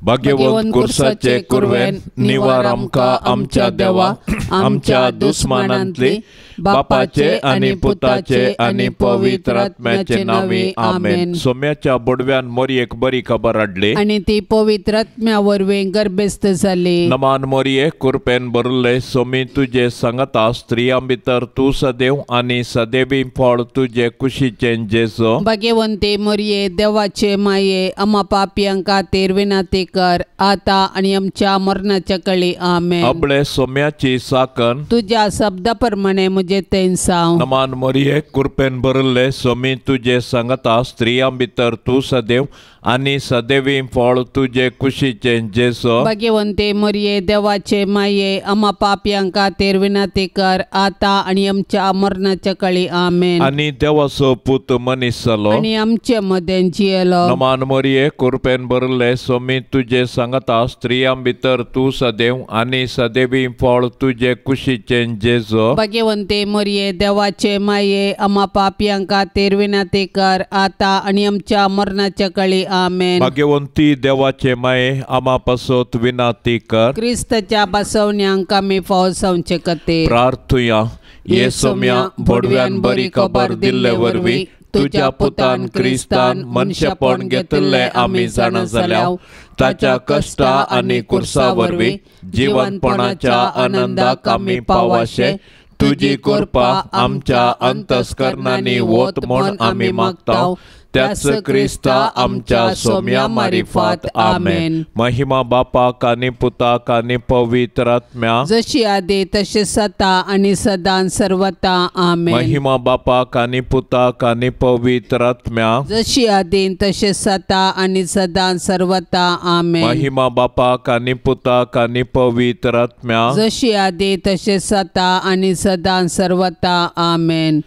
भाग्यवंत कुर्साचे कुरवेन निवार आमकां आमच्या देवा आमच्या दुस्मानांतली बापाचे आनी पुताचे आनी पवित्र आत्म्याचे नावी आमेन। सोम्याच्या बुडव्यान मोरयेक बरी खबर हाडली आनी ती पवित्र आत्म्या वरवीं गर्भस्थ जाली। नमान मोरये कृपेन भरले सोमी तुजे सांगता स्त्रियां भितर तूं सदैव आनी सदैवी फळ तुजे कुशीचें जेजो। भाग्यवंते मोरये देवाचे माये आम्हा पापियांक खातीर विनंती कर आता आनी आमच्या मरणाच्या काळी आमेन। अबळे सोम्याची साकन तुझ्या शब्दा प्रमाणे मुझे तें सांग। नमान मोरये कृपेन भरले सोमी तुजे सांगता स्त्रियां भितर तूं सदैव आनी सदैवी फळ तुजे कुशीचें जेजो। भाग्यवंते मोरये देवाचे माये आम्हा पापियांक खातीर विनंती कर आता आनी आमच्या मरणाच्या काळी आमेन। आनी देवाचो पूत मनीस जालो आनी आमचे मदें जियेलो। नमान मोरये कृपेन भरले सोमी तुजे सांगता स्त्रियां भितर तूं सदैव आनी सदैवी फळ तुजे कुशीचें जेजो। भाग्यवंते मोरये देवाचे माये आम्हा पापियांक खातीर विनंती कर आता आनी आमच्या मरणाच्या काळी आमेन। भाग्यवंती देवाचे माये आम्हा पासत विनंती कर क्रिस्ताच्या बसवण्यांक आमी फावो जावचे खातीर प्रार्थुया। ये सोम्या बुडव्यान बरी खबर दिल्ले वरवीं तुझ्या पुतान क्रिस्तान मनशापण घेतले आमी जाणा जाल्याव ताच्या कष्टा आनी कुर्सा वरवीं जिवंतपणाच्या आनंदाक आमी पावाशे तुजी कृपा आमच्या अंतस्करणांनी वत म्हूण आमी मागताव त्याच क्रिस्ता आमच्या सोम्या मारिफात आमेन। महिमा बापाक आनी पुताक आनी पवित्र आत्म्या जशी आदी तशी सता आनी सदां सर्वता आमेन। महिमा बापाक आनी पुताक आनी पवित्र आत्म्या जशी आदी तशी सता आनी सदां सर्वता आमेन। महिमा बापाक आनी पुताक आनी पवित्र आत्म्या जशी आदी तशी सता आनी सदां सर्वता आमेन।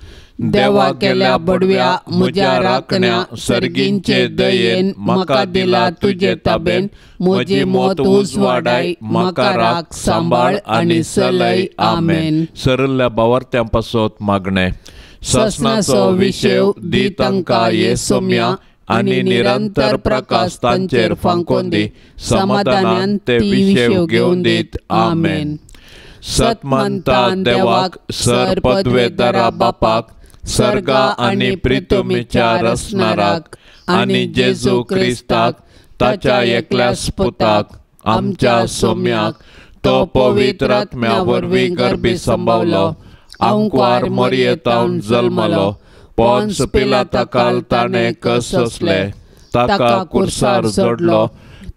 देवा केल्या बडव्या म्हज्या राखण्या सर्गींचे दयेन म्हाका दिला तुजे ताबेन म्हजी मोत उजवाडाय म्हाका राख सांबाळ आनी चलय आमेन। सरल्ल्या बावर्त्यां पासत मागणे ससनाचो विशेव दी तांकां ये सोम्या आनी निरंतर प्रकाश तांचेर फांकून दी समाधानान ते विशेव घेवन दीत आमेन। सतमंतान देवाक सर पदवेदारा बापाक सर्गा आनी प्रितुमीच्या रसनाराक आनी जेजू क्रिस्ताक ताच्या एकल्याच पुताक आमच्या सोम्याक तो पवित्र आत्म्या वरवीं गर्भी संभावलो अंकुर मोरयेतावन जल्मलो पोन्स पिलाताकाल ताणें कस सोंसले ताका कुर्सार जोडलो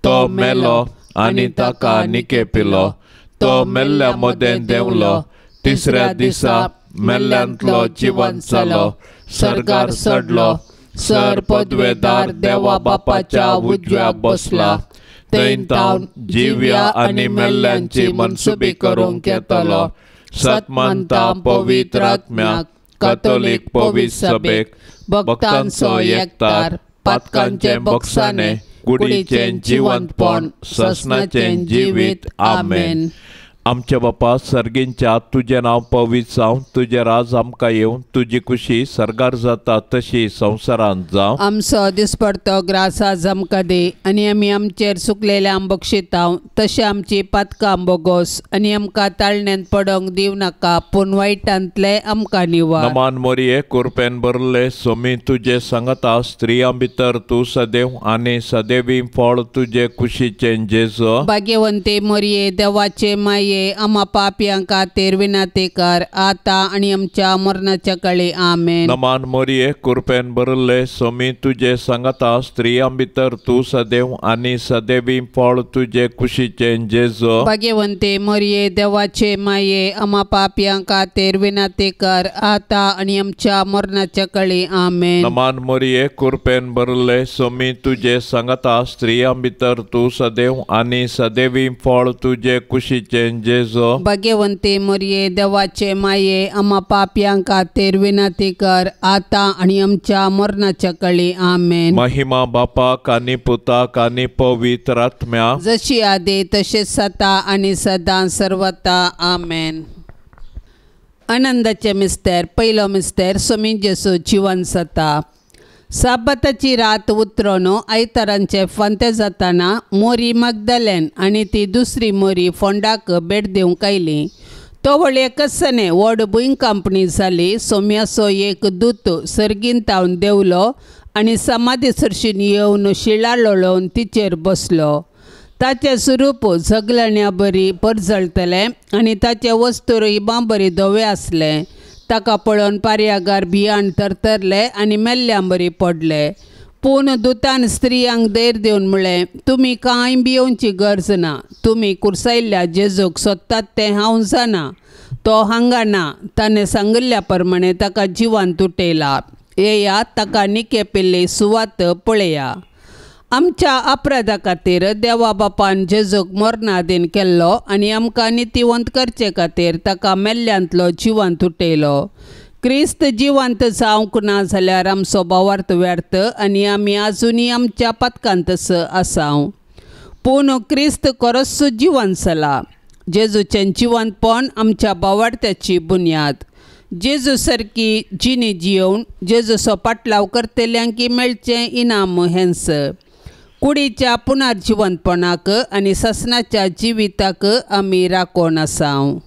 तो मेलो आनी ताका निके पिलो तो मेल्ल्या मदें देंवलो तिसऱ्या दिसा मेल्ल्यांतलो जिवंत जालो सर्गार चडलो सर पदवेदार देवा बापाच्या उजव्या बसला थंय तावन जिव्या आनी मेल्ल्यांची मनसुबी करूंक येतलो। सतमंता पवित्र आत्म्याक कॅथोलीक पवित्र सभेक भक्तांचो एकतार पातकांचे बक्षाने कुडीचें जिवंतपण ससनाचें जिवीत आमेन। आमचे बापा सर्गींच्या तुझे नाव पवित्र जावं तुझे राज आमकां येवं तुजी खुशी सर्गार जाता तशी संवसारांत जावं। आमचो दिसपडतो ग्रास आज आमकां दी आनी आमी आमचेर सुकलेल्यांक बक्षितांव तशें आमची पातकां बोगोस आनी आमकां ताळण्यांत पडोंक दिव नाका पूण वायटांतले आमकां निवार। नमान मोरये कृपेन भरले सोमी तुजे सांगता स्त्रियां भितर तूं सदैव आनी सदैवी फळ तुजे कुशीचें जेजो। भाग्यवंते मोरये देवाचे माये आम्हा पापियांक खातीर विनंती कर आता आनी आमच्या मरणाच्या काळी आमेन। नमान मोरये कृपेन भरले सोमी तुजे सांगता स्त्रियां भितर तूं सदैव आनी सदैवी फळ तुजे कुशीचें जेजो। भाग्यवंते मोरये देवाचे माये आम्हा पापियांक खातीर विनंती कर आता आनी आमच्या मरणाच्या काळी आमेन। नमान मोरये कृपेन भरले सोमी तुजे सांगता स्त्रियां भितर तूं सदैव आनी सदैवी फळ तुजे कुशीचें जेजो। भाग्यवंते मोरये देवाचे माये आम्हा पापियांक खातीर विनंती कर आता आनी आमच्या मरणाच्या काळी आमेन। महिमा बापाक आनी पुताक आनी पवित्र आत्म्या जशी आदी तशी सता आनी सदां सर्वता आमेन। आनंदाचे मिस्तेर पयलो मिस्तेर सोमी जेजू जिवंत जाता। साबताची रात उतरून आयतारांचे फांते जाताना मोरी मगदलेन आनी ती दुसरी मोरी फोंडाक भेट दिवंक आयली. तो वळी एकसने व्हड भुंयकांपणी जाली. सोम्याचो एक दूत सर्गीन तावन देवलो आनी समाधी सरशीन येवन शिळा लोळोवन तिचेर बसलो. ताचें स्वरूप झगलण्या बरी परजळतलें आनी ताचे वस्तूर इबां बरी धवे आसले. ताका पळोवन पार्यागार भियान तरतरले आनी मेल्ल्यां बरी पडले. पूण दुतान स्त्रियांक धैर्य दिवन म्हळें, तुमी कांय भियोवची गरज ना. तुमी कुर्सायल्ल्या जेजूक सोदतात तें हांव जाणा. तो हांगा ना. ताणें सांगिल्ल्या प्रमाणें ताका जिवांत उठयला. येया, ताका निकेपिल्ली सुवात पळया. आमच्या अपराधा खातीर देवा बापान जेजूक मरणाधीन केल्लो आनी आमकां नितिवंत करचे खातीर ताका मेल्ल्यांतलो जिवांत उठयलो. क्रिस्त जिवांत जावंक ना जाल्यार आमचो भावार्थ व्यर्थ आनी आमी आजुनी आमच्या पथकांतच आसांव. पूण क्रिस्त खरोच जिवांत जाला. जेजूचें जिवंतपण आमच्या भावार्थ्याची बुन्याद. जेजू सारकी जिणी जियोवन जेजूचो पाटलाव करतल्यांक मेळचें इनाम हेंच. कुडीच्या पुनर्जिवंतपणाक आनी ससनाच्या जिविताक आमी राखोन आसांव.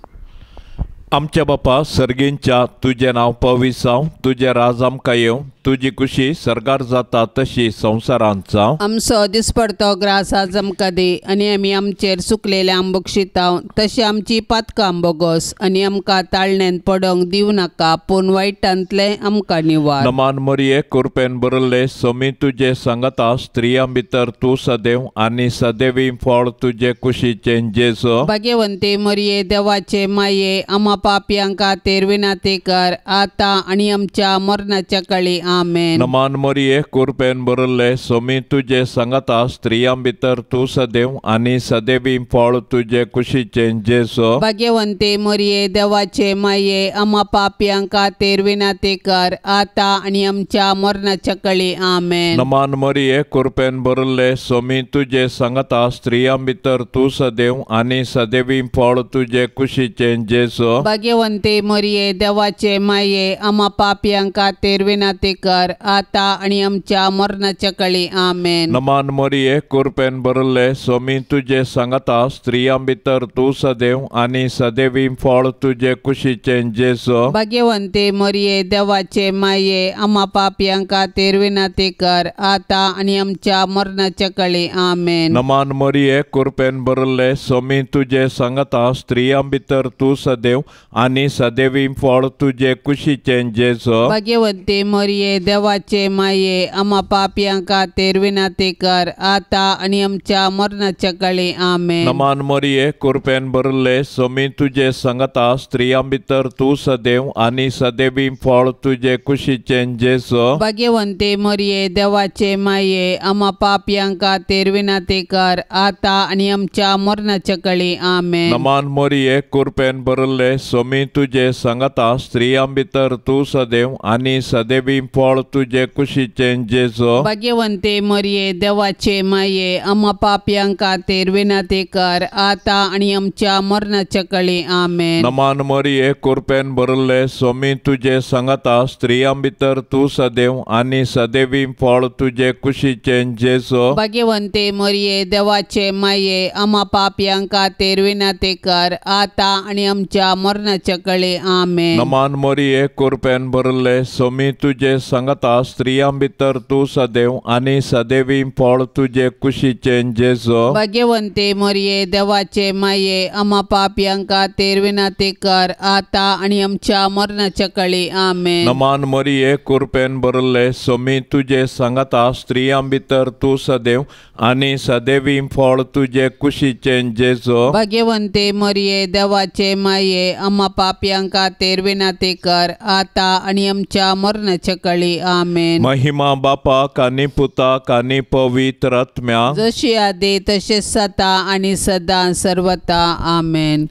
आमच्या बापा सर्गींच्या तुजें नांव पवित्र जावं. तुजें राज आमकां येवं. तुजी खुशी सर्गार जाता तशी संवसारांत जावं. आमचो दिसपडतो ग्रास आज आमकां दी आनी आमी आमचेर चुकलेले आंबोक शिताव. तशी आमची पातकां आंबोगोस आनी आमकां ताळणेन पडोंक दिवं नाका, पूण वायटांतले आमकां निवार. नमान मरिये कृपेन बरयल्ले, सोमी तुजे सांगता स्त्रियां भितर तूं सदैव आनी सदैवी फळ तुजे कुशीचें जेजू. भाग्यवंते मरिये देवाचे माये, आम्हा पापयांक खातीर विनाती कर, आतां आनी आमच्या मरणाच्या काळी आमेन. नमान मरिये कृपेन बरयल्ले, सोमी तुजे सांगता स्त्रियां भितर तूं सदैव आनी सदैवी फळ तुजे कुशीचें जेजू. भाग्यवंते मरिये देवाचे माये, आम्हा पापयांक खातीर विनाती कर, आतां आनी आमच्या मरणाच्या काळी आमेन. नमान मरिये कृपेन बरयल्ले, सोमी तुजे सांगता स्त्रियां भितर तूं सदैव आनी सदैवी फळ तुजे कुशीचें जेजू. भाग्यवंते मरिये देवाचे माये, आम्हा पापयांक खातीर विनाती कर, आतां आनी आमच्या मरणाच्या काळी आमेन. नमान मरिये कृपेन बरयल्ले, सोमी तुजे सांगता स्त्रियां भितर तूं सदैव आनी सदैवी फळ तुजे कुशीचें जेजू. भाग्यवंते मरिये देवाचे माये, आम्हा पापयांक खातीर विनाती कर, आतां आनी आमच्या मरणाच्या काळी आमेन. नमान मरिये कृपेन बरयल्ले, सोमी तुजे सांगता स्त्रियां भितर तूं सदैव आनी सदैवी फळ तुजे कुशीचें जेजू. भाग्यवंते मरिये देवाचे माये, आम्हा पापयांक खातीर विनाती कर, आतां आनी आमच्या मरणाच्या काळी आमेन. नमान मरिये कृपेन बरयल्ले, सोमी तुजे सांगता स्त्रियां भितर तूं सदैव आनी सदैवी फळ तुजे कुशीचें जेजू. भाग्यवंते मरिये देवाचे माये, आम्हा पापयांक खातीर विनाती कर, आतां आनी आमच्या मरणाच्या काळी आमेन. नमान मरिये कृपेन बरयल्ले, सोमी तुजे सांगता स्त्रियां भितर तूं सदैव आनी सदैवी फळ तुजे कुशीचें जेजू. भाग्यवंते मरिये देवाचे माये, आम्हा पापयांक खातीर विनाती कर, आतां आनी आमच्या मरणाच्या काळी आमेन. नमान मरिये कृपेन बरयल्ले, सोमी तुजे सांगता स्त्रियां भितर तूं सदैव आनी सदैवी फळ तुजे कुशीचें जेजू. भाग्यवंते मरिये देवाचे माये, आम्हा पापयांक खातीर विनाती कर, आतां आनी आमच्या मरणाच्या काळी आमेन. नमान मरिये कृपेन बरयल्ले, सोमी तुजे सांगता स्त्रियां भितर तूं सदैव आनी सदैवी फळ तुजे कुशीचें जेजू. भाग्यवंते मरिये देवाचे माये, आम्हा पापयांक खातीर विनाती कर, आतां आनी आमच्या मरणाच्या काळी आमेन. नमान मरिये कृपेन बरयल्ले, सोमी तुजे सांगता स्त्रियां भितर तूं सदैव आनी सदैवी फळ तुजे कुशीचें जेजू. भाग्यवंते मरिये देवाचे माये, आम्हा पापयांक खातीर विनाती कर, आतां आनी आमच्या मरणाच्या काळी आमेन. महिमा बापाक आनी पुताक आनी पवित्र आत्म्याक, जशी आदी तशेंच जाता आनी सदां सर्वता आमेन.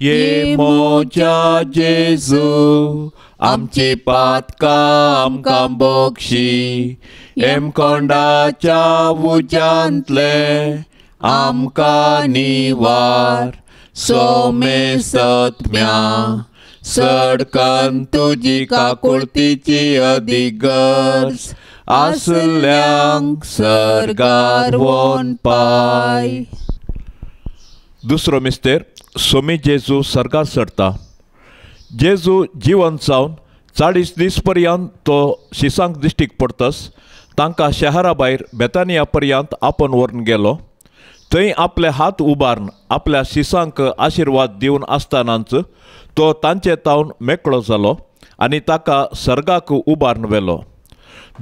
ये मोच्या जेजू आमची पातकां आमकां बोगशी, हेमकोंडाच्या उज्यांतले आमकां निवार. सोमे सत्म्या सडकन तुजी काकुळतीची अधिगर्ज, आसल्यांक सर्गार वोन पाय. दुसरो मिस्तेर. सोमी जेजू सर्गार सरता. जेजू जिवंत जावन 40 दीस पर्यंत तो शिसांक दिश्टीक पडतस तांकां शहरा भायर बेतानिया पर्यंत आपोवन व्हरून गेलो. थंय आपले हात उबारून आपल्या शिसांक आशिर्वाद दिवन आसतनाच तो तांचे तावन मेकळो जालो आनी ताका सर्गाक उबारून व्हेलो.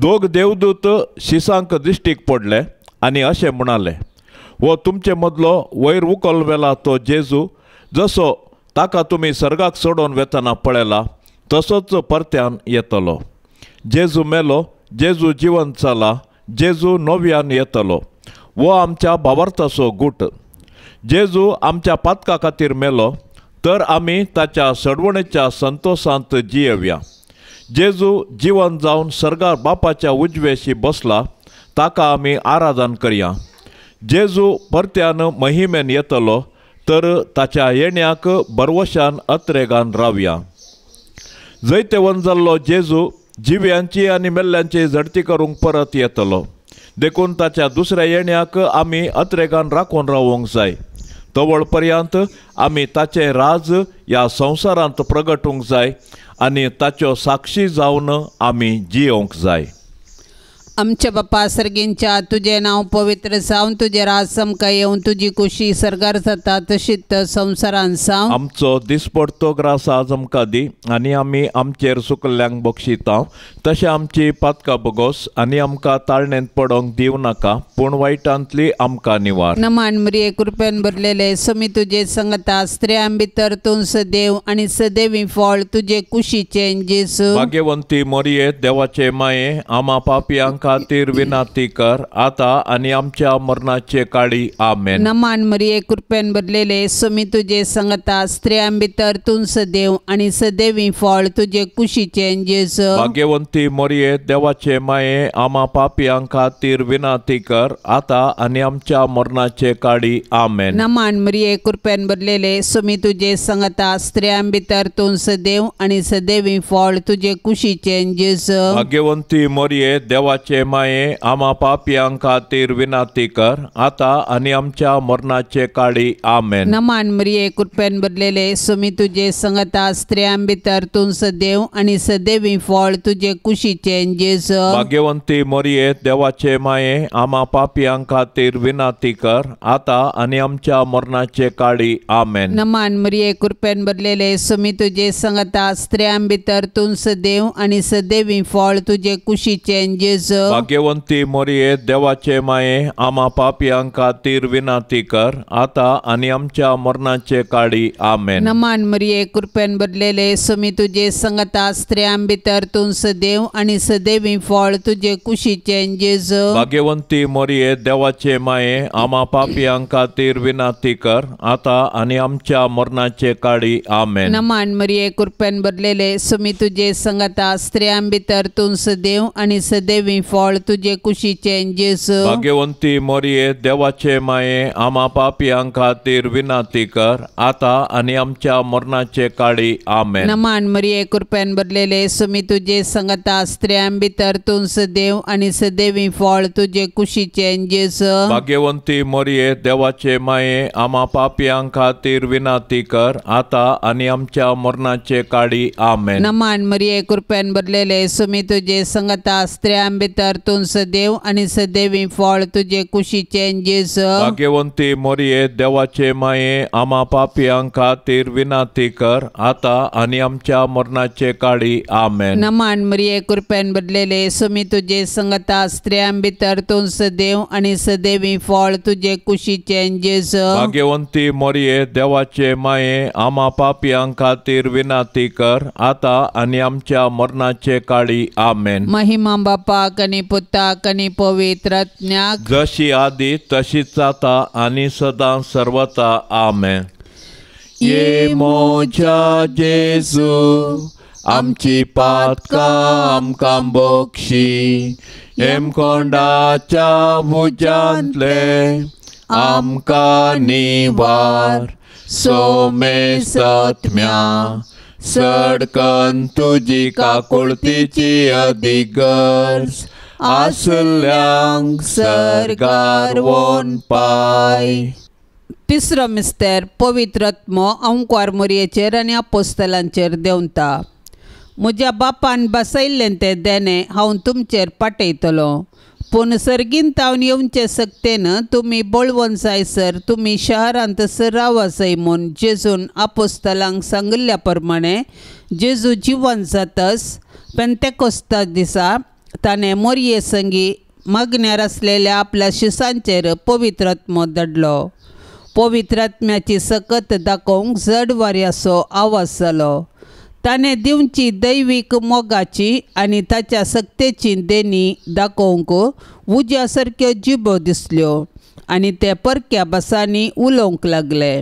दोग देवदूत शिसांक दिश्टीक पडले आनी अशें म्हणाले, वो तुमचे मदलो वयर उखल वेला तो जेजू, जसो ताका तुमी सर्गाक सोडून वेतना पळयला तसोच परत्यान येतलो. जेजू मेलो, जेजू जिवंत जाला, जेजू नव्यान येतलो. वो आमच्या भावार्थाचो गूट. जेजू आमच्या पातका खातीर मेलो तर आमी ताच्या सडवणेच्या संतोशांत जियेवया. जेजू जिवंत जावन सर्गार बापाच्या उजवेशी बसला, ताका आमी आराधन करया. जेजू परत्यान महिमेन येतलो तर ताच्या येण्याक बरवशान अत्रेगान रावया. जैतेवन जाल्लो जेजू जिव्यांची आनी मेल्ल्यांची झडती करूंक परत येतलो. देखून ताच्या दुसऱ्या येण्याक आमी अत्रेगान राखून रावूंक जाय. तवळ पर्यंत आमी ताचें राज ह्या संवसारांत प्रगटूंक जाय आनी ताच्यो साक्षी जावन आमी जियोंक जाय. आमच्या बापा सर्गींच्या तुझे नाव पवित्र जावन तुझे राज समका येवन तुझी खुशी सर्गार जाता तशीच संवसारान जावं. आमचो दिसपडतो ग्रास आज आमकां दी आनी आमी आमचेर चुकल्ल्यांक बक्षिता तशें आमची पातकां बगोस आनी आमकां ताळणेंत पडोंक दिव नाका पूण वायटांतली आमकां निवार. नमान मरिये कृपेन भरलेले समी तुझे संगता स्त्रियां भितर तूं सदैव आनी सदैवी फळ तुझे कुशीचे जेजू. भाग्यवंती मरिये देवाचे माये आमा पापयांक खातीर विनाती कर आता आनी आमच्या मरणाचे काळी आमेन. नमान मरिये कृपेन भरलेले समी तुझे संगता स्त्रियां भितर तूं सदैव आनी सदैवी फळ तुझे कुशीचे जेजू. भाग्यवंती मरिये देवाचे माये आमा पापयांक खातीर विनाती कर आता आनी आमच्या मरणाचे काळी आमेन. नमान मरिये कृपेन भरलेले समी तुझे संगता स्त्रियां भितर तूं सदैव आनी सदैवी फळ तुझे कुशीचे जेजू. भाग्यवंती मरिये देवाचे माये आमा पापयांक खातीर विनाती कर आता आनी आमच्या मरणाचे काळी आमेन. नमान मरिये कृपेन भरलेले समी तुझे संगता स्त्रियां भितर तूं सदैव आनी सदैवी फळ तुझे कुशीचे जेजू. भाग्यवंती मरिये देवाचे माये आमा पापयांक खातीर विनाती कर आता आनी आमच्या मरणाचे काळी आमेन. नमान मरिये कृपेन भरलेले समी तुझे संगता स्त्रियां भितर तूं सदैव आनी सदैवी फळ तुझे कुशीचे जेजू. भाग्यवंती मरिये देवाचे माये आमा पापयांक खातीर विनाती कर आता आनी आमच्या मरणाचे काळी आमेन. नमान मरिये कृपेन भरलेले समी तुझे संगता स्त्रियां भितर तूं सदैव आनी सदैवी फळ तुझे कुशीचे जेजू. भाग्यवंती मरिये देवाचे माये आमा पापयांक खातीर विनाती कर आता आनी आमच्या मरणाचे काळी आमेन. नमान मरिये कृपेन भरलेले समी तुझे संगता स्त्रियां भितर तूं सदैव आनी सदैवी फळ तुझे कुशीचे जेजू. भाग्यवंती मरिये देवाचे माये आमा पापयांक खातीर विनाती कर आता आनी आमच्या मरणाचे काळी आमेन. नमान मरिये कृपेन भरलेले समी तुझे संगता स्त्रियां भितर तूं सदैव आनी सदैवी फळ तुझे कुशीचे जेजू. भाग्यवंती मरिये देवाचे माये आमा पापयांक खातीर विनाती कर आता आनी आमच्या मरणाचे काळी आमेन. नमान मरिये कृपेन भरलेले समी तुझे संगता स्त्रियां भितर तूं सदैव आनी सदैवी फळ तुझे कुशीचे जेजू. भाग्यवंती मरिये देवाचे माये आमा पापयांक खातीर विनाती कर आता आनी आमच्या मरणाचे काळी आमेन. नमान मरिये कृपेन भरलेले समी तुझे संगता स्त्रियां भितर तूं सदैव आनी सदैवी फळ तुझे कुशीचे जेजू. भाग्यवंती मरिये देवाचे माये आमा पापयांक खातीर विनाती कर आता आनी आमच्या मरणाचे काळी आमेन. महिमा बापाक आनी पुताक आनी पवित्र आत्म्याक जशी आदी तशीच आता आनी सदां सर्वता आमेन. ये मोच्या जेजू आमची पातकां आमकां बक्षी हेमकोंडाच्या भुजांतले आमकां निवार सोमे सत्म्या सडकन तुजी काकुळतीची अधिगर्ज आसल्यांक सरकार वोन पाय. तिसरो मिस्तेर पवित्र आत्मो ओंकार मोरयेचेर आनी आपोस्तलांचेर देंवता. म्हज्या बापान बसयल्लें तें देणे हांव तुमचेर पाठयतलो. पूण सर्गींत हांव येवचे सक्तेन तुमी बळवून जायसर तुमी शहरांत रावा जाय म्हूण जेजून आपोस्तलांक सांगिल्ल्या प्रमाणे जेजू जिवंत जातस पेंतेकोस्ता दिसा ताणें मोरये संगी मागण्यार आसलेल्या आपल्या शिसांचेर पवित्र आत्मो धाडलो. पवित्र आत्म्याची सकत दाखोवंक जड वाऱ्याचो आवाज जालो. ताणें दिवची दैवीक मोगाची आनी ताच्या सक्तेची देणी दाखोवंक उज्या सारक्यो जिबो दिसल्यो आनी ते परक्या भासांनी उलोवंक लागले.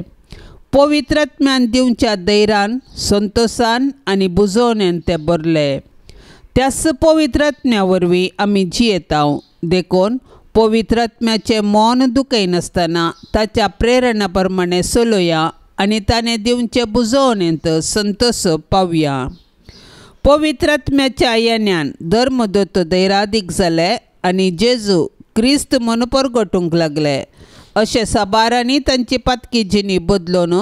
पवित्र आत्म्यान दिवच्या धैर्यान संतोशान आनी बुजवणेन ते भरले. त्याच पवित्र आत्म्या वरवीं आमी जियेता. देखून पवित्र आत्म्याचें मौन दुखयनासतना ताच्या प्रेरणा प्रमाणे चलुया आनी ताणें दिवचे बुजवणेंत संतोश पावया. पवित्र आत्म्याच्या येण्यान धर्मदूत धैर्यादीक जाले आनी जेजू क्रिस्त म्हूण परगटूंक लागले. अशें साबारांनी तांची पातकी जिणी बदलून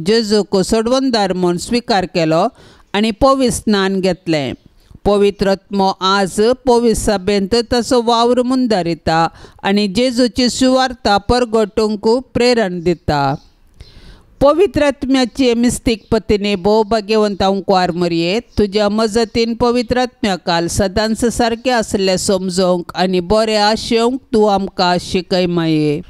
जेजूक सोडवणदार म्हूण स्विकार केलो आनी पवित्र स्नान घेतलें. पवित्र आत्मो आज पवित्र सभेंत ताचो वावर मुंदारिता आनी जेजूची सुवार्ता परगटूंक प्रेरण दिता. पवित्र आत्म्याचे मिस्तीक पत्नी भोव भाग्यवंत ओंकार मोरये, तुज्या मजतीन पवित्र आत्म्या काल सदांच सारकें आसलें समजोवंक आनी बरें आशेवंक तूं आमकां शिकय माये.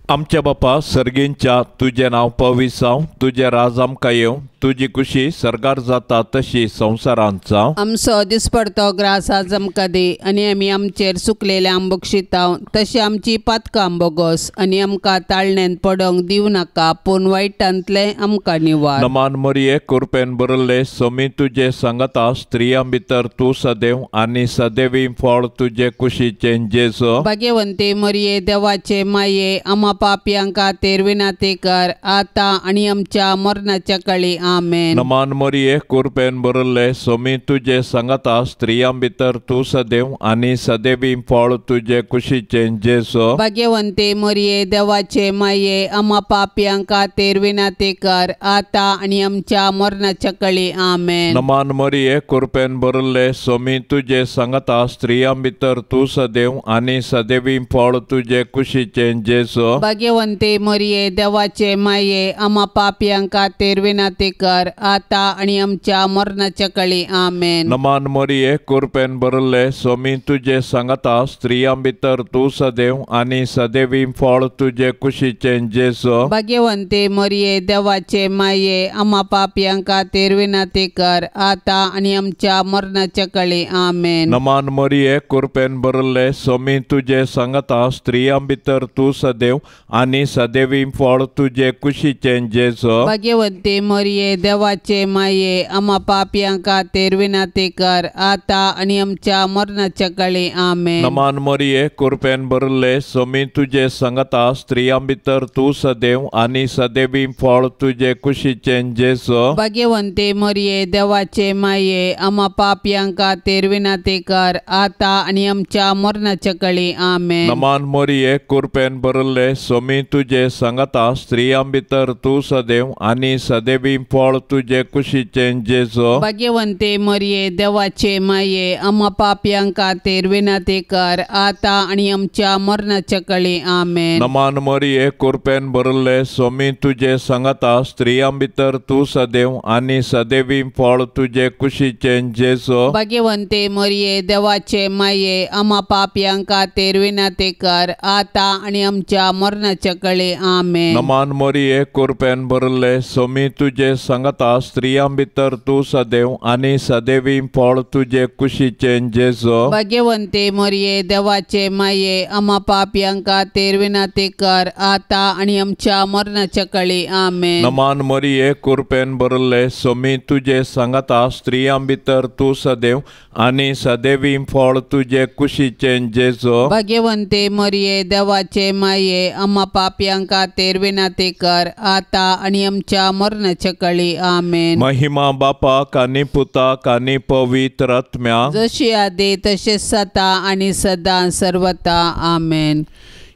आमच्या बापा सर्गींच्या तुजें नांव पवित्र जावं, तुजें राज आमकां येवं, तुजी खुशी सरकार जाता तशी संवसारांत जावं. आमचो दिसपडतो ग्रास आज आमकां दी आनी आमी आमचेर चुकलेले आंबोक शिताव तशी आमची पातकां आंबोगोस आनी आमकां ताळणेन पडोंक दिवं नाका पूण वायटांतले आमकां निवार. नमान मोरये कृपेन बरयल्ले सोमी तुजे सांगता स्त्रियां भितर तूं सदैव आनी सदैवी फळ तुजे कुशीचें जेजू. भाग्यवंते मोरये देवाचे माये आम्हा पापयांक खातीर विनाती कर आता आनी आमच्या मरणाच्या काळी आमेन. नमान मोरये कृपेन बरयल्ले सोमी तुजे सांगता स्त्रियां भितर तूं सदैव आनी सदैवी फळ तुजे कुशीचें जेजू. भाग्यवंते मोरये देवाचे माये आम्हा पापयांक खातीर विनाती कर आता आनी आमच्या मरणाच्या काळी आमेन. नमान मोरये कृपेन बरयल्ले सोमी तुजे सांगता स्त्रियां भितर तूं सदैव आनी सदैवी फळ तुजे कुशीचें जेजू. भाग्यवंते मोरये देवाचे माये आम्हा पापयांक खातीर विनाती कर आता आनी आमच्या मरणाच्या काळी आमेन. नमान मोरये कृपेन बरयल्ले सोमी तुजे सांगता स्त्रियां भितर तूं सदैव आनी सदैवी फळ तुजे कुशीचें जेजू. भाग्यवंते मोरये देवाचे माये आम्हा पापयांक खातीर विनाती कर आता आनी आमच्या मरणाच्या काळी आमेन. नमान मोरये कृपेन बरयल्ले सोमी तुजे सांगता स्त्रियां भितर तूं सदैव आनी सदैवी फळ तुजे कुशीचें जेजू. भाग्यवंते मोरये देवाचे माये आम्हा पापयांक खातीर विनाती कर आता आनी आमच्या मरणाच्या काळी आमेन. नमान मोरये कृपेन बरयल्ले सोमी तुजे सांगता स्त्रियां भितर तूं सदैव आनी सदैवी फळ तुजे कुशीचें जेजू. भाग्यवंते मोरये देवाचे माये आम्हा पापयांक खातीर विनाती कर आता आनी आमच्या मरणाच्या काळी आमेन. नमान मोरये कृपेन बरयल्ले सोमी तुजे सांगता स्त्रियां भितर तूं सदैव आनी सदैवी फळ तुजे कुशीचें जेजू. भाग्यवंते मोरये देवाचे माये आम्हा पापयांक खातीर विनाती कर आता आनी आमच्या मरणाच्या काळी आमेन. नमान मोरये कृपेन बरयल्ले सोमी तुजे सांगता स्त्रियां भितर तूं सदैव आनी सदैवी फळ तुजे कुशीचें जेजू. भाग्यवंते मोरये देवाचे माये आम्हा पापयांक खातीर विनाती कर आता आनी आमच्या मरणाच्या काळी आमेन. नमान मोरये कृपेन बरयल्ले सोमी तुजे सांगता स्त्रियां भितर तूं सदैव आनी सदैवी फळ तुजे कुशीचें जेजू. भाग्यवंते मोरये देवाचे माये आम्हा पापयांक खातीर विनाती कर आता आनी आमच्या मरणाच्या काळी आमेन. नमान मोरये कृपेन बरयल्ले सोमी तुजे सांगता स्त्रियां भितर तूं सदैव आनी सदैवी फळ तुजे कुशीचें जेजू. भाग्यवंते मोरये देवाचे माये आम्हा पापयांक खातीर विनाती कर आता आनी आमच्या मरणाच्या काळी संध्याकाळी आमेन. महिमा बापाक आनी पुताक आनी पवित्र आत्म्याक, जशी आदी तशेंच आता आणि सदां सर्वता आमेन.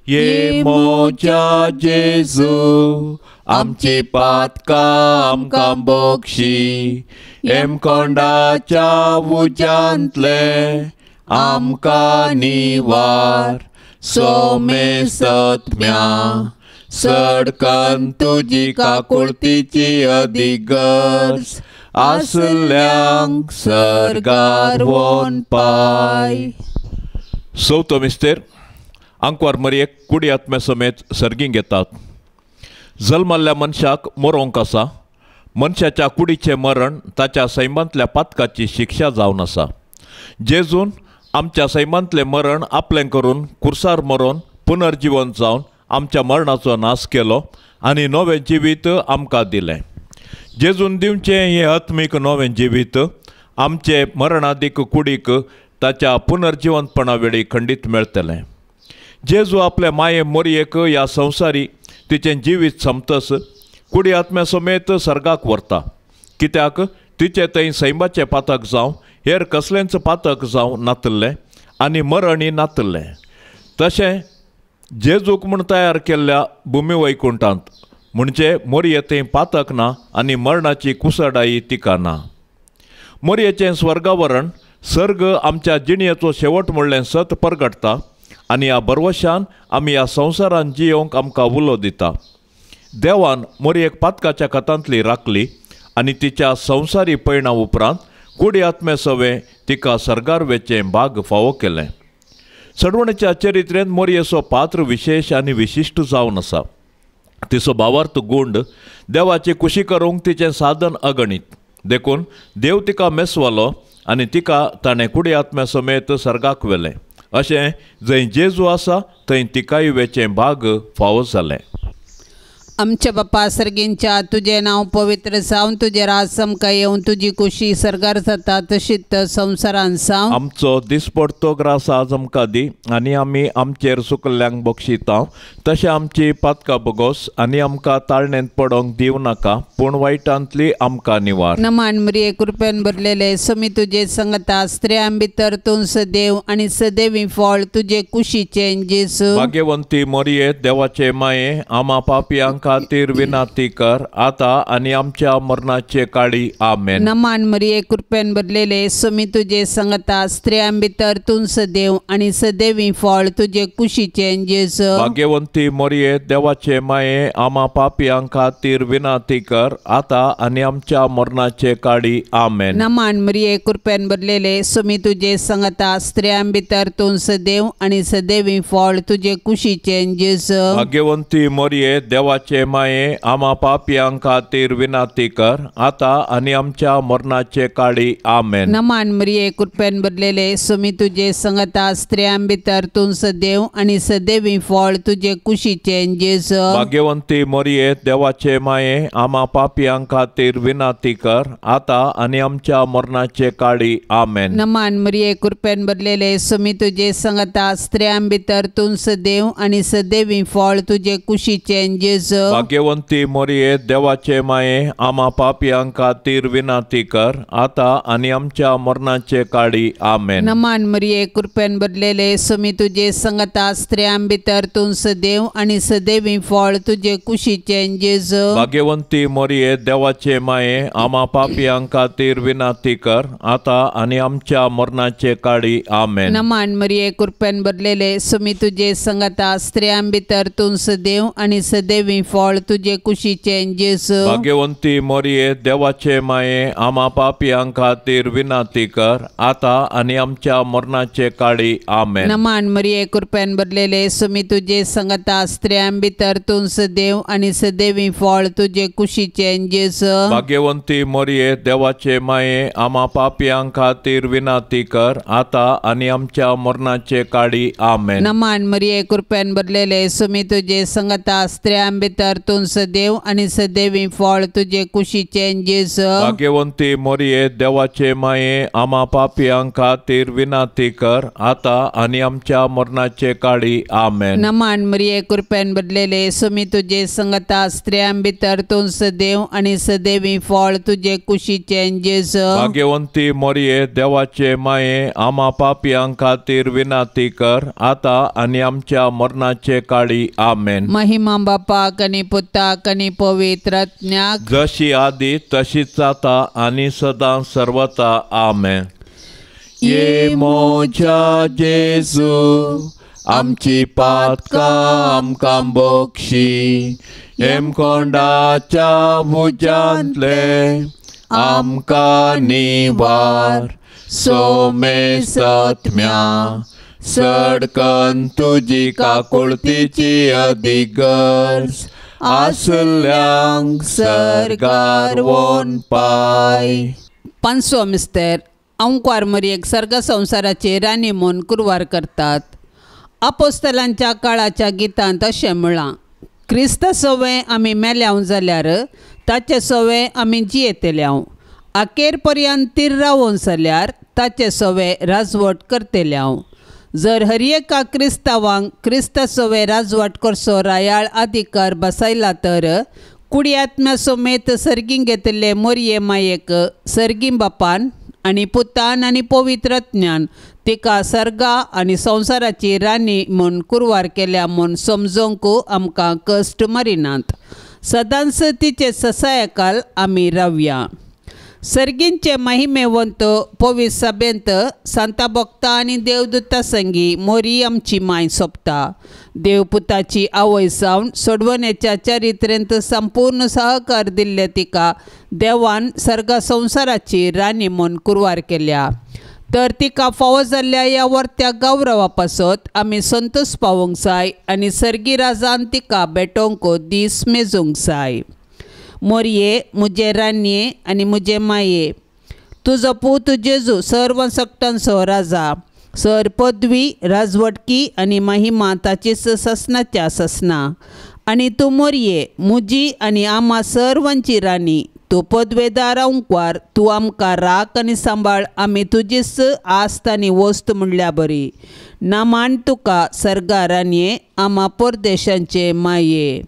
ये मोच्या जेजू आमची पातकां आमकां बक्षी, एम कोंडाच्या उज्यांतले आमकां निवार. सोमे सत्म्या सडकन तुजी काकुळतीची अधिगर्ज, आसल्यांक सर्गार व्होन पाय. चवथो मिस्तेर आंकवार मरयेक कुडी आत्म्या समेत सर्गींक येतात. जल्माल्ल्या मनशाक मरोंक आसा. मनशाच्या कुडीचें मरण ताच्या सैमांतल्या पातकाची शिक्षा जावन आसा. जेजून आमच्या सैमांतलें मरण आपलें करून कुर्सार मरोन पुनर्जीवन जावन आमच्या मरणाचो नाश केलो आनी नवें जिवीत आमकां दिलें. जेजून दिवचें हें आत्मीक नवें जिवीत आमचे मरणादीक कुडीक ताच्या पुनर्जीवनपणा वेळी खंडीत मेळटलें. जेजू आपल्या माये मोरयेक ह्या संवसारी तिचें जिवीत सोंपतस कुडी आत्म्या समेत सर्गाक व्हरता. कित्याक तिचे थंय सैमाचें पातक जावं हेर कसलेंच पातक जावं नातल्लें आनी मरणय नातल्लें. तशें जेजूक म्हूण तयार केल्ल्या भुमी वैकुंठांत म्हणजे मोरये थंय पातक ना आनी मरणाची कुसडाई तिका ना. मोरयेचें स्वर्गावरण सर्ग आमच्या जिणयेचो शेवट म्हणलें सत परगटता आनी ह्या बरवशान आमी ह्या संवसारांत जियोंक आमकां उलो दिता. देवान मोरयेक पातकाच्या कथांतली राखली आनी तिच्या संवसारी पैणा उपरांत कुडी आत्मे सवे तिका सर्गार वेचें भाग फावो केलें. सडवणेच्या चरित्रेंत मोरयेचो पात्र विशेश आनी विशिश्ट जावन आसा. तिचो भावार्थ गुंड देवाची खुशी करूंक तिचें साधन अगणीत. देखून देव तिका मेसवालो आनी तिका ताणें कुडी आत्म्या समेत सर्गाक व्हेलें. अशें जंय जेजू आसा थंय तिकाय वेचें भाग फावो जालें. आमच्या बापा सर्गींच्या तुझे नाव पवित्र जावन तुझे राज समका येवन तुझी खुशी सर्गार जाता तशीच संवसारांत जावं. आमचो दिसपडतो ग्रास आज आमकां दी आनी आमी आमचेर चुकल्ल्यांक बक्षिता. तशें आमची पातकां बगोस आनी आमकां ताळणेंत पडोंक दिव नाका पूण वायटांतली आमकां निवार. नमान मरिये कृपेन भरलेले समी तुझे संगता स्त्रियां भितर तूं सदैव आनी सदैवी फळ तुझे कुशीचें जेजू. भाग्यवंती मोरये देवाचे माये आमा पापयांक खातीर विनाती कर आता आनी आमच्या मरणाचे काळी आमेन. नमान मरिये कृपेन भरलेले समी तुझे संगता स्त्रियां भितर तूं सदैव आनी सदैवी फळ तुझे कुशीचें जेजू. भाग्यवंती मोरये देवाचे माये आमा पापयांक खातीर विनाती कर आता आनी आमच्या मरणाचे काळी आमेन. नमान मरिये कृपेन भरलेले समी तुझे संगता स्त्रियां भितर तूं सदैव आनी सदैवी फळ तुझे कुशीचें जेजू. भाग्यवंती मोरये देवाचे माये आमा पापयांक खातीर विनाती कर आता आनी आमच्या मरणाचे काळी आमेन. नमान मरिये कृपेन भरलेले समी तुझे संगता स्त्रियां भितर तूं सदैव आनी सदैवी फळ तुझे कुशीचें जेजू. भाग्यवंती मोरये देवाचे माये आमा पापयांक खातीर विनाती कर आता आनी आमच्या मरणाचे काळी आमेन. नमान मरिये कृपेन भरलेले समी तुझे संगता स्त्रियां भितर तूं सदैव आनी सदैवी फळ तुझे कुशीचें जेजू. भाग्यवंती मोरये देवाचे माये आमा पापयांक खातीर विनाती कर आता आनी आमच्या मरणाचे काळी आमेन. नमान मरिये कृपेन भरलेले समी तुझे संगता स्त्रियां भितर तूं सदैव आनी सदैवी फळ तुझे कुशीचें जेजू. भाग्यवंती मोरये देवाचे माये आमा पापयांक खातीर विनाती कर आता आनी आमच्या मरणाचे काळी आमेन. नमान मरिये कृपेन भरलेले समी तुझे संगता स्त्रियां भितर तूं सदैव आनी सदैवी फळ तुझे कुशीचें जेजू. भाग्यवंती मोरये देवाचे माये आमा पापयांक खातीर विनाती कर आता आनी आमच्या मरणाचे काळी आमेन. नमान मरिये कृपेन भरलेले समी तुझे संगता स्त्रियां भितर तूं सदैव आनी सदैवी फळ तुझे कुशीचें जेजू. भाग्यवंती मोरये देवाचे माये आमा पापयांक खातीर विनाती कर आता आनी आमच्या मरणाचे काळी आमेन. नमान मरिये कृपेन भरलेले समी तुझे संगता स्त्रियां भितर भितर तूं सदैव आनी सदैवी फळ तुजे कुशीचे जेजू. भाग्यवंती मोरये, देवाचे माये, आम्हा पापियांक खातीर विनाती कर, आता आणि आमच्या मरणाचे काळी. आमेन. नमान मरिये, कृपेन भरलेले, सुमी तुजे संगता स्त्रियां भितर तूं सदैव आनी सदैवी फळ तुजे कुशीचे जेजू. भाग्यवंती मोरये, देवाचे माये, आम्हा पापियांक खातीर विनाती कर, आता आणि आमच्या मरणाचे काळी. आमेन. महिमा बापाक आनी पुताक आनी पवित्र आत्म्याक, जशी आदी तशीच आता आणि सदां सर्वता. आमेन. ये मोच्या जेजू, आमची पातकां आमकां बक्षी, हेमकोंडाच्या भुजांतले आमकां निवार. सोमे सत्म्या सडकन तुजी काकुळतीची अधिगर्ज, आसल्यांक सरकार वोन पाय. पांचवो मिस्तेर अंकुर मरियेक सर्ग संवसाराची राणी म्हूण कुरवार करतात. अपोस्तलांच्या काळाच्या गितांत अशें म्हळां, क्रिस्त सवे आमी मेल्याव जाल्यार ताचे सवे आमी जियेतल्याव, अखेर पर्यंत तीर रावून जाल्यार ताचे सवे राजवट करतल्याव. जर हर एका क्रिस्तावांक क्रिस्त सवे राजवट करचो रायाळ अधिकार बसयला तर कुडी आत्म्या समेत सर्गीं घेतले मोरये मायेक सर्गीं बापान आनी पुतान आनी पवित्र आत्म्यान तिका सर्गा आनी संवसाराची राणी म्हूण कुरवार केल्या म्हूण समजोवंक आमकां कश्ट मारिनात. सदांच तिचे ससायकाल आमी रावया. सर्गींचे महिमेवंत पवित्र सभेंत सांता भक्तां आनी देवदूतां संगी मोरी आमची माय सोंपता. देवपुताची आवय सावन सोडवणेच्या चरित्रेंत संपूर्ण सहकार दिल्ले तिका देवान सर्गा संवसाराची राणी म्हूण कुरवार केल्या. तर तिका फावो जाल्ल्या ह्या वर्त्या गौरवा पासत आमी संतोश पावोंक जाय आनी सर्गी राजान तिका भेटोवंक दीस मेजूंक जाय. मोरये, मुजे रान्ये आनी मुजे माये, तुजो पूत जेजू सर्व सक्तांचो राजा, सर पदवी राजवटकी आनी महिमा ताचीच ससनाच्या ससना. आनी तूं मोरये, मुजी आनी आम्हा सर्वांची राणी, तूं पदवेदार अंकुर, तूं आमकां राख आनी सांबाळ, आमी तुजीच आस्त आनी वस्त म्हणल्या बरी. नामान तुका सर्गा रान्ये, आम्हा परदेशांचे माये.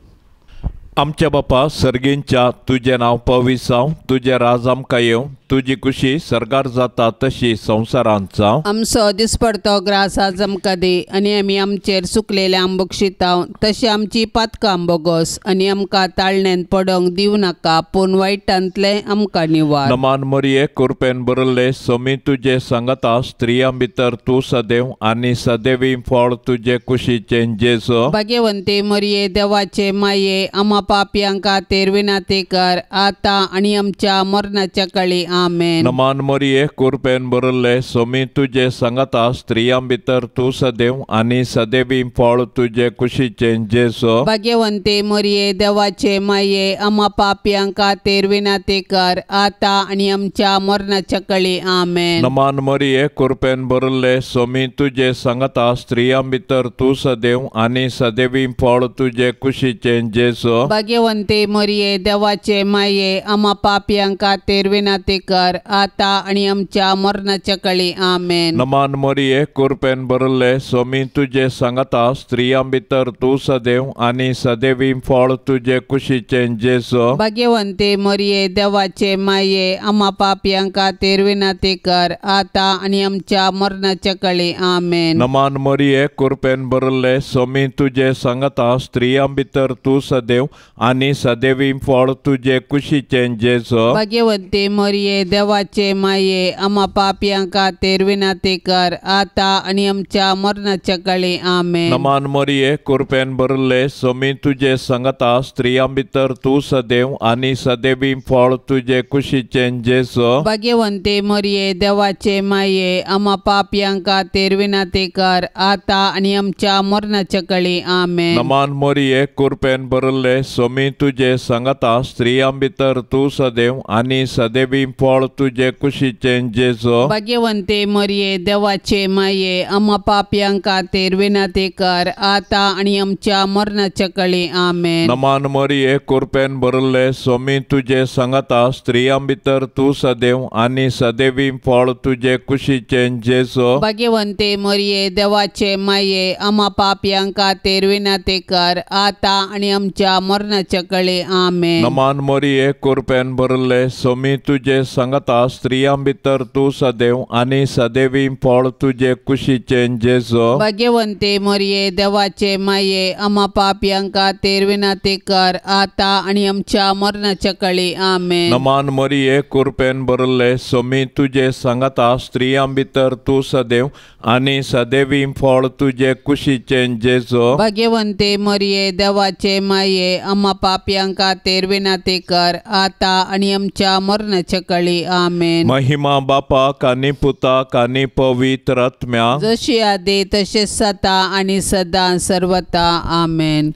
आमच्या बापा सर्गींच्या, तुझे नाव पवित्र जावं, तुझे राज आमकां येवं, तुजी खुशी सरकार जाता तशी संवसारांत जावं. आमचो दिसपडतो ग्रास आज आमकां दी, आनी आमी आमचेर सुकलेले आंबोक्षिताव, तशी आमची पातकां आंबोगोस, आनी आमकां ताळणेन पडोंक दिव नाका, पूण वायटांतले आमकां निवार. नमान मोरये, कृपेन बरले, सोमी तुजे सांगता स्त्रियां भितर तूं सदैव आनी सदैवी फळ तुजे कुशीचे जेजू. भाग्यवंती मोरये, देवाचे माये, आम्हा पापियांक खातीर विनाती कर, आता आनी आमच्या मरणाच्या काळी. आमेन. नमान मोरये, कृपेन बरले, सोमी तुजे सांगता स्त्रियां भितर तूं सदैव आनी सदैवी फळ तुजे कुशीचे जेजू. भाग्यवंती मोरये, देवाचे माये, आम्हा पापियांक खातीर विनाती कर, आता आनी आमच्या मरणाच्या काळी. आमेन. नमान मोरये, कृपेन बरले, सोमी तुजे सांगता स्त्रियां भितर तूं सदैव आनी सदैवी फळ तुजे कुशीचे जेजू. भाग्यवंती मोरये, देवाचे माये, आम्हा पापियांक खातीर विनाती कर, आता आनी आमच्या मरणाच्या काळी. आमेन. नमान मोरये, कृपेन बरले, सोमी तुजे सांगता स्त्रियां भितर तूं सदैव आनी सदैवी फळ तुजे कुशीचे जेजू. भाग्यवंती मोरये, देवाचे माये, आम्हा पापियांक खातीर विनाती कर, आता आनी आमच्या मरणाच्या काळी. आमेन. नमान मोरये, कृपेन बरले, सोमी तुजे सांगता स्त्रियां भितर तूं सदैव आनी सदैवी फळ तुजे कुशीचे जेजू. भाग्यवंती मोरये, देवाचे माये, आम्हा पापियांक खातीर विनाती कर, आता आनी आमच्या मरणाच्या काळी. आमेन. नमान मोरये, कृपेन बरले, सोमी तुजे सांगता स्त्रियां भितर तूं सदैव आनी सदैवी फळ तुजे कुशीचे जेजू. भाग्यवंती मोरये, देवाचे माये, आम्हा पापियांक खातीर विनाती कर, आता आनी आमच्या मरणाच्या काळी. आमेन. नमान मोरये, कृपेन बरले, सोमी तुजे सांगता स्त्रियां भितर तूं सदैव आनी सदैवी फळ फळ तुझे कुशीचे जेजो भाग्यवंते मरिये देवाचे माये आम्हा पापयांक खातीर विनंती कर आता आणि आमच्या मरणाच्या कळी आमेन. नमान मरिये कृपेन भरले स्वामी तुझे सांगता स्त्रियां भितर तू सदैव आणि सदैवी फळ तुझे कुशीचे जेजो भाग्यवंते मरिये देवाचे माये आम्हा पापयांक खातीर विनंती कर आता आणि आमच्या मरणाच्या कळी आमेन. नमान मरिये कृपेन भरले स्वामी तुझे सांगता स्त्रियां भितर तू सदैव आणि सदैवी फळ तुझे कुशीचे जेजो भाग्यवंते मरिये देवाचे माये आम्हा पापयांक खातीर विनंती कर आता आणि आमच्या मरणाच्या कळी आमेन. नमान मरिये कृपेन भरले स्वामी तुझे सांगता स्त्रियां भितर तू सदैव आणि सदैवी फळ तुझे कुशीचे जेजो भाग्यवंते मरिये देवाचे माये आम्हा पापयांक खातीर विनंती कर आता आणि आमच्या मरणाच्या कळी आमेन. महिमा बापाक आनी पुताक आनी पवित्र आत्म्या जशी आदी तशेंच सता आणि सदां सर्वता आमेन.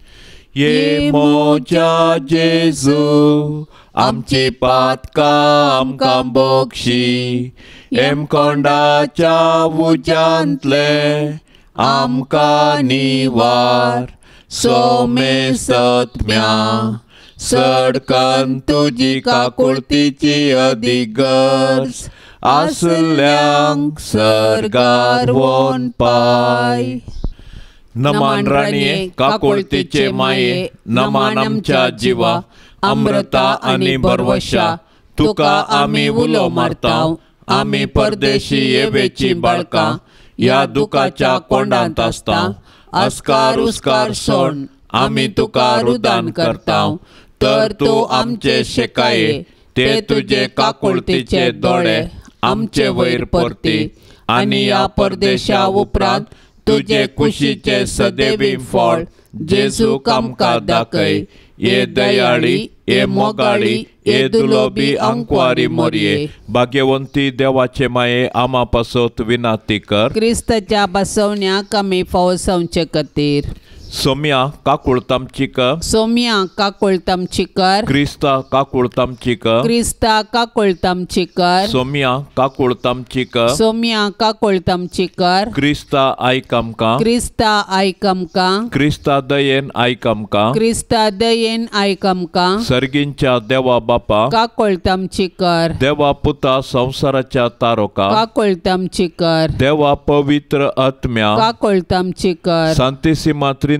ये मोच्या जेजू आमची पातकां आमकां बोगशी एम कोंडाच्या उज्यांतले आमकां निवार सोमे सत्म्या सडकन तुजी काकुळतीची अधिगर्ज आसल्यांक सरगार वोन पाय. नमान राणीये काकुळतीचे माये नमान आमच्या जिवा अमृता आणि बरवशा तुका आमी उलो मारताव आमी परदेशी येवेची बाळकां या दुखाच्या कोंडांत आसता अस्कार उस्कार सोड आमी तुका रुदान करताव तर तूं आमचे शेकाये ते तुझे काकुळतीचे दोळे आमचे वयर परती आणि या परदेशा उपरांत तुझे कुशीचे सदैवी फळ जेजूक आमकां दाखय. ये दयाळी ये मोगाळी ये दुलोबी अंकवारी मोरये भाग्यवंती देवाचे माये आमा पासत विनंती कर. क्रिस्ताच्या बसवण्याक आमी फावो जावचे खातीर सोम्या काकुळतामची कर सोम्या काकुळतामची कर क्रिस्ता काकुळतामची कर क्रिस्ता काकुळतामची कर सोम्या काकुळतामची कर सोम्या काकुळतामची कर क्रिस्ता आयक आमकां क्रिस्ता आयक आमकां क्रिस्ता दयेन आयक आमकां क्रिस्ता दयेन आयक आमकां सर्गींच्या देवा बापा काकुळतामची कर देवा पुता संसाराच्या तारोका काकुळतामची कर देवा पवित्र आत्म्या काकुळतामची कर सांतिसिमा त्रिंदादी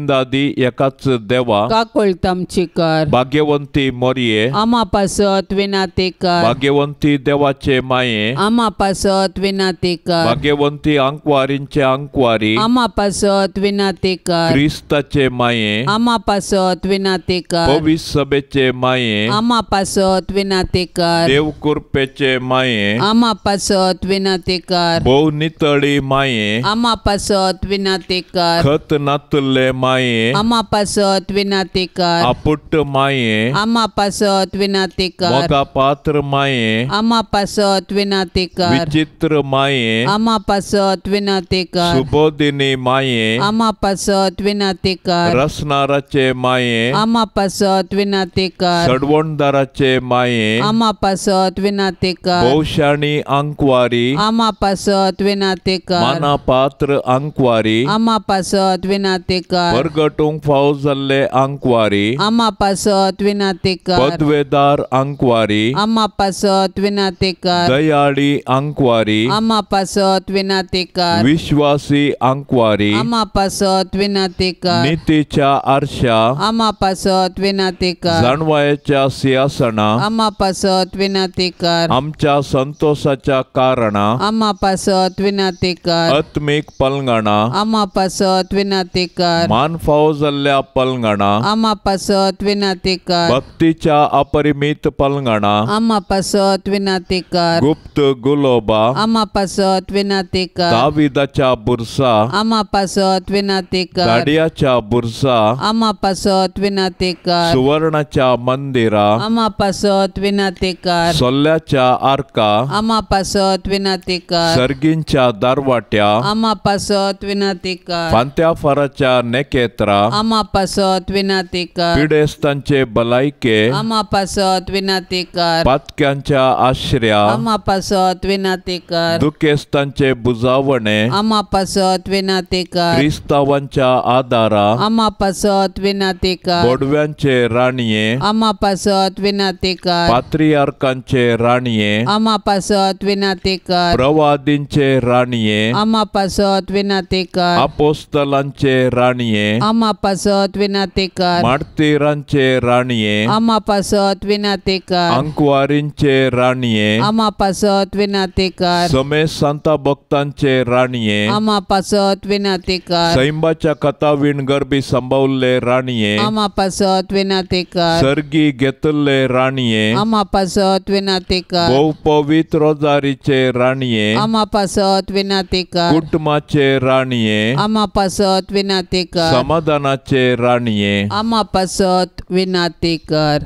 एकाच देवा काकुळतामची कर भाग्यवंती मोरये आम्हा पासत विनंती कर भाग्यवंती देवाचे माये आम्हा पासत विनंती कर भाग्यवंती अंकवारींचे अंकवारी आम्हा पासत विनंती कर क्रिस्ताचे माये आम्हा पासत विनंती कर पवित्र सभेचे माये आम्हा पासत विनंती कर देव कृपेचे माये आम्हा पासत विनंती कर भोव नितळी माये आम्हा पासत विनंती कर खत नातले माये आम्हा पासत विनंती कर आपुट्ट माये आम्हा पासत विनंती कर मोगा पात्र माये आम्हा पासत विनंती कर विचित्र माये आम्हा पासत विनंती कर सुबोधिनी माये आम्हा पासत विनंती कर रसनाराचे माये आम्हा पासत विनंती कर सडवणदाराचे माये आम्हा पासत विनंती कर भौशाणी अंकवारी आम्हा पासत विनंती कर माना पात्र अंकवारी आम्हा पासत विनंती कर परगटूंक फाव जाल्ले अंकवारी आम्हा पासत विनंती कर पदवेदार अंकवारी आम्हा पासत विनंती कर दयाळी अंकवारी आम्हा पासत विनंती कर विश्वासी अंकवारी आम्हा पासत विनंती कर नीतीच्या आरशा आम्हा पासत विनंती कर जाणवायेच्या सिंहासना आम्हा पासत विनंती कर आमच्या संतोषाच्या कारणा आम्हा पासत विनंती कर आत्मिक पलंगणा आम्हा पासत विनंती कर मान फाव जाल्ल्या पलंगणा आम्हा पासत विनंती कर भक्तीच्या अपरिमित पलंगणा आम्हा पासत विनंती कर गुप्त गुलोबा आम्हा पासत विनंती कर दाविदाच्या बुरसा आम्हा पासत विनंती कर गाडयाच्या बुरसा आम्हा पासत विनंती कर सुवर्णाच्या मंदिरा आम्हा पासत विनंती कर सोल्ल्याच्या आर्का आम्हा पासत विनंती कर सर्गींच्या दारवाट्या आम्हा पासत विनंती कर फांत्या फराच्या नेके खेत्रा आमा पासत विनंती कर पिडेस्तांचे भलायके आमा पासत विनंती कर पातक्यांच्या आश्रया आमा पासत विनंती कर दुखेस्तांचे बुजावणे आमा पासत विनंती कर क्रिस्तावांच्या आदारा आमा पासत विनंती कर बोडव्यांचे राणीये आमा पासत विनंती कर पात्रियार्कांचे राणीये आमा पासत विनंती कर प्रवादींचे राणीये आमा पासत विनंती कर अपोस्तलांचे राणीये आमा पासत विनंती कर मार्तिरांचे राणीये आमा पासत विनंती कर अंकवारींचे राणीये आमा पासत विनंती कर समे संता भक्तांचे राणीये आमा पासत विनंती कर सैंबाच्या कथा विणगरबी संभवले राणीये आमा पासत विनंती कर सर्गी घेतले राणीये आमा पासत विनंती कर बहु पवित्र रोजारीचे राणीये आमा पासत विनंती कर कुटुंबाचे राणीये आमा पासत विनंती कर समाधानाचे राणीये आमा पासत विनंती कर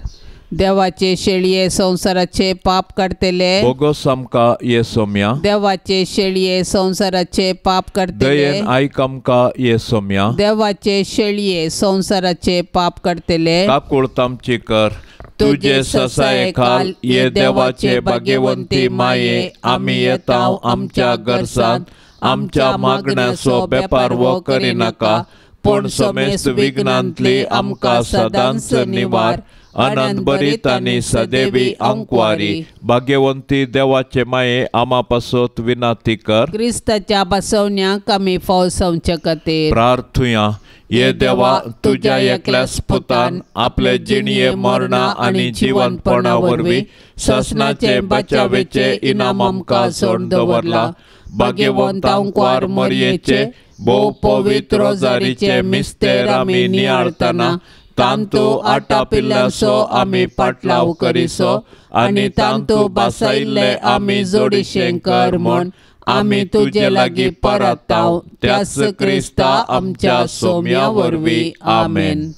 देवाचे शेळये संसाराचे पाप काढतेले बोगस आमका येसोम्या देवाचे शेळये संसाराचे पाप काढतेले दयेन आयक आमका येसोम्या देवाचे शेळये संसाराचे पाप काढतेले काकुळतामची कर तुझे ससाये खाल ये देवाचे भाग्यवंती माये आम्ही येताव आमच्या गरजांत आमच्या मागण्याचो बेपार वो करी नाका पण समेस्त विघ्नांतली आमका सदांच निवार आनंद भरीत आणि सदैवी अंकवारी भाग्यवंती देवाचे माये आमा पासत विनंती कर क्रिस्ताच्या बसवण्याक आमी फाव संवचे खातीर प्रार्थुया ये देवा तुझ्या एकल्याच पुतान आपले जिणये मरणा आणि जीवनपणा वरवी ससनाचे बचावेचे इनाम आमकां सोड दवरला भाग्यवंत अंकवार मरयेचे भोव पवित्र रोजारीचे मिस्तेर आमी नियाळतना तांतू आटा पिल्लांचो आमी पाटलाव करिसो आनी तांतू बासायल्ले आमी जोडिशें कर म्हूण आमी तुजे लागीं परताव त्याच क्रिस्ता आमच्या सोम्या वरवीं आमेन.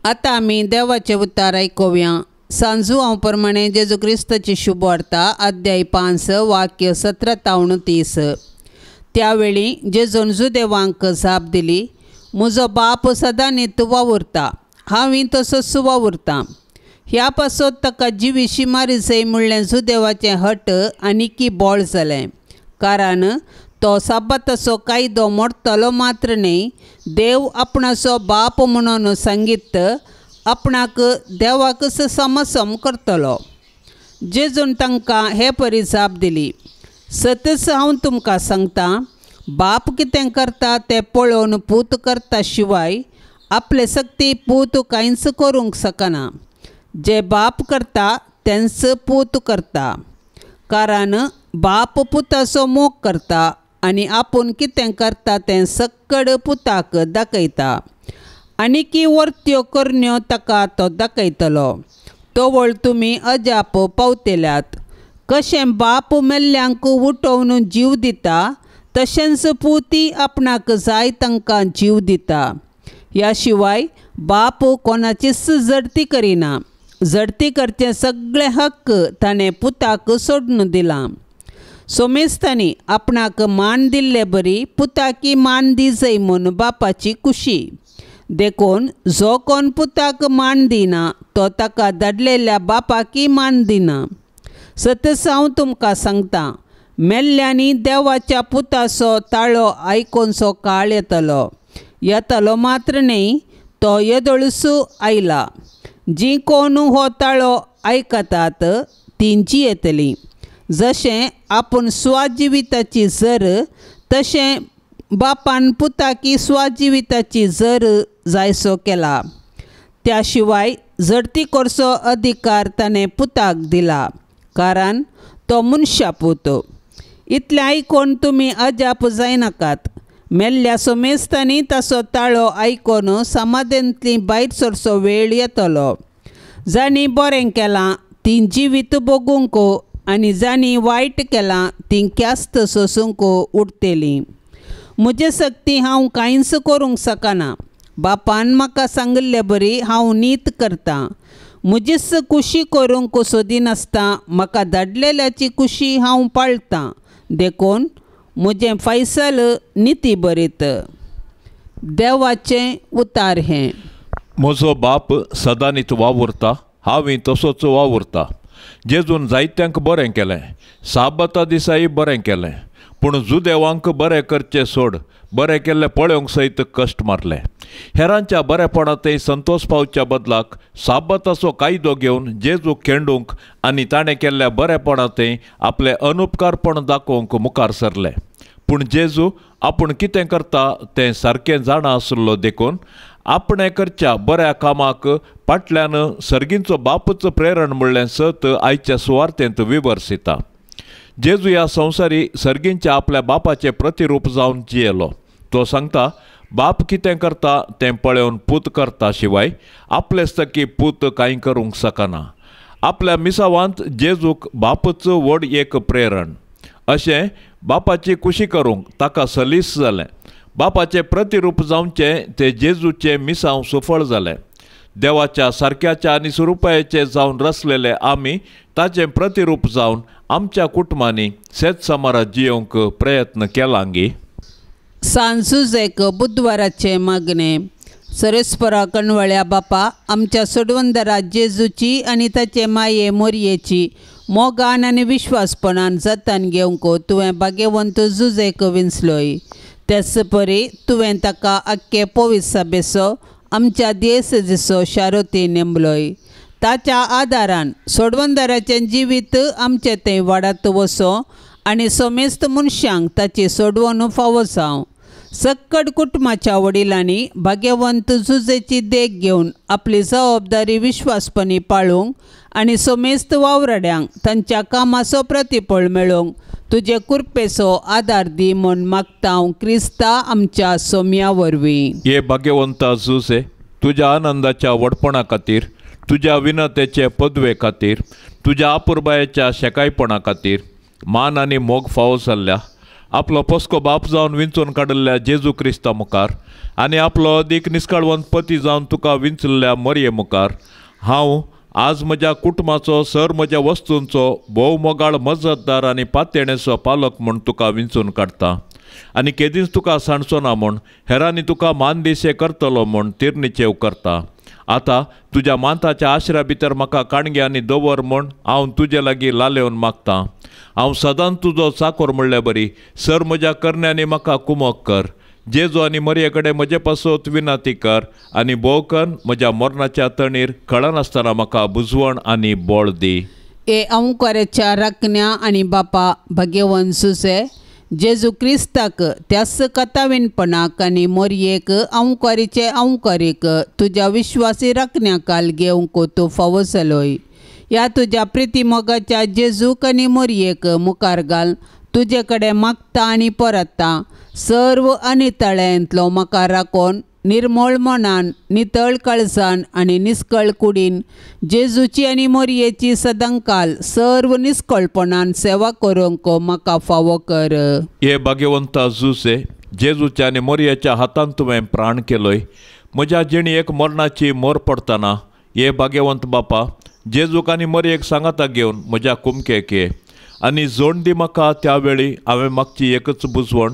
आतां आमी देवाचें उतार आयकुया. सांजू हांव प्रमाणे जेजू क्रिस्ताची शुभ वार्ता अध्याय 5 वाक्य 17 ते 30. त्यावेळी जेजून जुदेवांक जाप दिली, म्हजो बाप सदां न्हीद वावुरता, हांवूय तसोच वावुरतां. ह्या पासत ताका जिवीशी मारी जाय म्हणलें जुदेवाचें हट आनीकी बोळ जालें. कारण तो साबाताचो कायदो मोडटलो मात्र न्ही, देव आपणाचो बाप म्हणून सांगीत आपणाक देवाक समसम करतलो. जेजून तांकां हे परी जाप दिली, सतच हांव तुमकां सांगतां, बाप कितें करता तें पळोवन पूत करता शिवाय आपले सक्ती पूत कांयच करूंक शकना. जे बाप करता तेंच पूत करता. कारण बाप पुताचो मोग करता आनी आपूण कितें करता तें सक्कड पुताक दाखयता. आनीकी वर्त्यो करण्यो ताका तो दाखयतलो. तोवळ तुमी अजाप पावतेल्यात. कशें बाप मेल्ल्यांक उठोवन जीव दिता, तशेंच पुती आपणाक जाय तांकां जीव दिता. ह्या शिवाय बाप कोणाचीच जडती करिना. जडती करचे सगळे हक्क ताणें पुताक सोडून दिला. सोमेस्तांनी आपणाक मान दिल्ले बरी पुताकी मान दी जाय म्हूण बापाची खुशी. देखून जो कोण पुताक मान दिना तो ताका धाडलेल्या बापाकी मान दिना. सतच हांव तुमकां सांगतां, मेल्ल्यांनी देवाच्या पुताचो ताळो आयकोनचो काळ येतलो मात्र न्ही, तो येदोळूच आयला. जीं कोण हो ताळो आयकतात तींची येतली. जशें आपूण स्वाजिविताची जर, तशें बापान पुताकी स्वाजिविताची जर जायसो केला. त्या शिवाय जडती करचो अधिकार ताणें पुताक दिला, कारण तो मनशापूत. इतलें आयकोन तुमी अजाप जायनाकात. मेल्ल्या सोमेस्तांनी ताचो ताळो आयकोन समाधेंतली भायर सरचो वेळ येतलो. जांणी बरें केलां तीं जिवीत भोगूंक आनी जांणी वायट केलां तीं क्यास्त सोसूंक उरतेलीं. म्हजे सक्ती हांव कांयच करूंक शकना. बापान म्हाका सांगिल्ले बरी हांव नीत करतां. म्हजीच खुशी करूंक सोदिनासता म्हाका धाडलेल्याची खुशी हांव पाळटां. देखून म्हजें फैसल निती बरयत. देवाचें उतार हें. म्हजो बाप सदांच वावुरता, हांवूय तसोच वावुरता. जेजून जायत्यांक बरें केलें, साबता दिसाय बरें केलें, पूण जुदेवांक बरें करचें सोड, बरें केल्लें पळोवंक सयत कश्ट मारले. हेरांच्या बरेपणांतय संतोश पावच्या बदलाक साबताचो कायदो घेवन जेजू खेंडूंक आनी ताणें केल्ल्या बरेपणांतय आपलें अनुपकारपण दाखोवंक मुखार सरले. पूण जेजू आपूण कितें करता तें सारकें जाणा आसलो देखून आपणें करच्या बऱ्या कामाक फाटल्यान सर्गींचो बापूच प्रेरण म्हणलें सत आयच्या सुवार्तेंत विवर्सिता. जेजू ह्या संवसारी सर्गींच्या आपल्या बापाचें प्रतिरूप जावन जियेलो. तो सांगता, बाप कितें करता तें पळोवन पूत करता शिवाय आपलेच तकी पूत कांय करूंक शकना. आपल्या मिसावांत जेजूक बापूच व्हड एक प्रेरण. अशें बापाची कुशी करूंक ताका सलीस जालें. बापाचें प्रतिरूप जावचें तें जेजूचें मिसांव सुफळ जालें. देवाच्या सारक्याच्या आनी स्वरुपाचें जावन रचलेले आमी ताचें प्रतिरूप जावन आमच्या कुटुंबांनी सेत समारात जियोंक प्रयत्न केला गी. सांजुजेक बुधवाराचे मागणें. सरस्परा कणवळ्या बापा, आमच्या सोडवंदरा जेजूची आनी ताचे माये मोरयेची मोगान आनी विश्वासपणान जतन घेवंक तुवें भाग्यवंत जुजेक विंचलोय. तेच परी तुवें ताका आख्खे पवित्र सभेचो आमच्या दियेसचो शारोती नेमलोय. ताच्या आदारान सोडवंदराचें जिवीत आमचें थंय वाडत वचो आनी समेस्त मनशांक ताची सोडवण फावो जावं. सक्कड कुटुंबाच्या वडिलांनी भाग्यवंत जुजेची देख घेवन आपली जबाबदारी विश्वासपणी पाळूंक आनी समेस्त वावराड्यांक तांच्या कामाचो प्रतिफळ मेळोवंक तुजे कृपेचो आदार दी म्हूण मागता हांव क्रिस्ता आमच्या सोम्या वरवीं. हे भाग्यवंता जुजे, तुज्या आनंदाच्या व्हडपणा खातीर, तुज्या विनतेचे पदवे खातीर, तुज्या आपुरबायेच्या शेकायपणा खातीर मान आनी मोग फावो जाल्ल्या आपलो पोस्को बाप जावन विंचून काडिल्ल्या जेजू क्रिस्ता मुखार आनी आपलो अदीक निश्काळवंत पती जावन तुका विंचल्ल्या मरये मुखार हांव आज म्हज्या कुटुंबाचो सर म्हज्या वस्तूंचो भोव मोगाळ मजतदार आनी पातेणेचो पालक म्हूण तुका विंचून काडटा. आनी केदींच तुका सांडचो ना म्हूण हेरांनी तुका मान दिशे करतलो म्हूण तिर्निचेव करता. आतां तुज्या मांताच्या आश्र्या भितर म्हाका काणगे आनी दवर म्हूण हांव तुजे लागीं लालेवन मागतां. हांव सदांच तुजो चाकोर म्हणले बरी सर म्हज्या करण्यांनी म्हाका कुमक कर. जेजू आनी मरये कडेन म्हजे पासत विनंती कर आनी भोवकन म्हज्या मरणाच्या तणीर कळनासतना म्हाका बुजवण आनी बळ दी. ए अंवकाराच्या राखण्या आनी बापा भाग्यवंत जुजे, जेजू क्रिस्ताक त्याच कथावीणपणाक आनी मोरयेक अंवकारीचे अंवकारीक तुज्या विश्वासी राखण्याकाल घेवंक तूं फावो जालोय. ह्या तुज्या प्रिती मोगाच्या जेजूक आनी मोरयेक मुखार घाल. तुजे कडेन मागता आनी परता. सर्व अनितळ्यांतलो म्हाका राखोन निर्मळ मनान, नितळ काळजान आनी निश्कळ कुडीन जेजूची आनी मोरयेची सदांकाल सर्व निश्कळपणान सेवा करूंक म्हाका फावो कर. हे भाग्यवंता जुजे, जेजूच्या आनी मोरयेच्या हातांत तुवें प्राण केलोय. म्हज्या जिणेक मरणाची मोर पडटना हे भाग्यवंत बापा, जेजूक आनी मरयेक सांगाता घेवन म्हज्या कुमकेक ये आनी जोड दी म्हाका. त्या वेळी हांवें मागची एकच बुजवण,